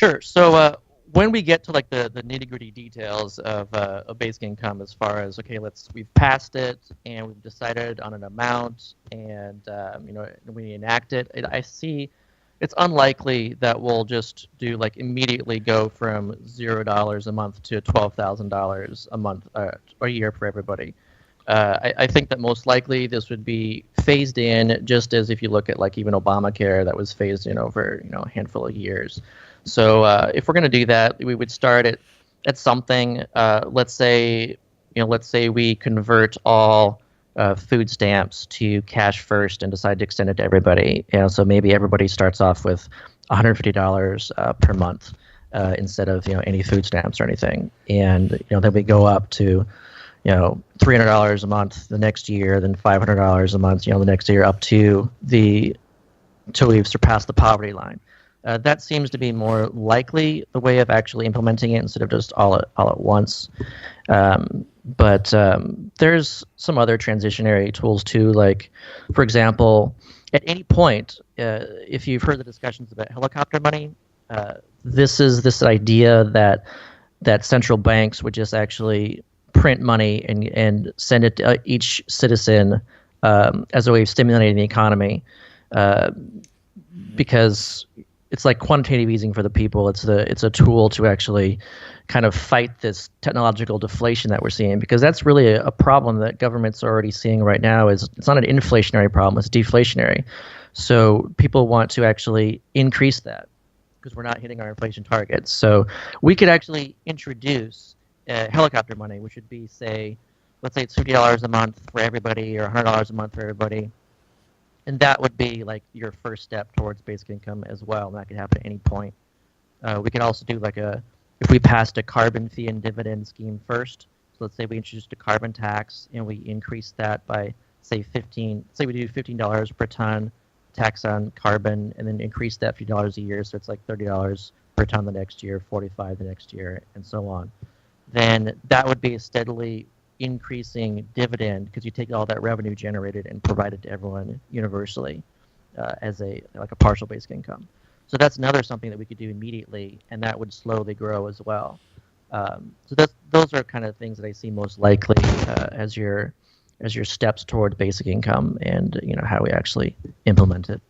Sure. So when we get to like the nitty-gritty details of a basic income, as far as okay, we've passed it and we've decided on an amount, and we enact it. I see it's unlikely that we'll just do like immediately go from $0 a month to $12,000 a month a year for everybody. I think that most likely this would be phased in, just as if you look at like even Obamacare, that was phased in over a handful of years. So if we're going to do that, we would start at something. Let's say we convert all food stamps to cash first and decide to extend it to everybody. So maybe everybody starts off with $150 per month instead of any food stamps or anything, and then we go up to $300 a month the next year, then $500 a month, the next year, up to till we've surpassed the poverty line. That seems to be more likely the way of actually implementing it instead of just all at once. But there's some other transitionary tools too, like, for example, at any point, if you've heard the discussions about helicopter money, this is this idea that central banks would just actually print money and send it to each citizen as a way of stimulating the economy, because it's like quantitative easing for the people. It's a tool to actually kind of fight this technological deflation that we're seeing, because that's really a problem that governments are already seeing right now. Is it's not an inflationary problem, it's deflationary. So people want to actually increase that because we're not hitting our inflation targets. So we could actually introduce helicopter money, which would be, let's say it's $50 a month for everybody or $100 a month for everybody. And that would be like your first step towards basic income as well. And that could happen at any point. We could also do if we passed a carbon fee and dividend scheme first. So let's say we introduced a carbon tax and we increase that by say we do $15 per ton tax on carbon, and then increase that $50 a year. So it's like $30 per ton the next year, $45 the next year, and so on. Then that would be a steadily increasing dividend, because you take all that revenue generated and provide it to everyone universally as a partial basic income. So that's another something that we could do immediately, and that would slowly grow as well. So those are kind of things that I see most likely as your steps toward basic income, and how we actually implement it.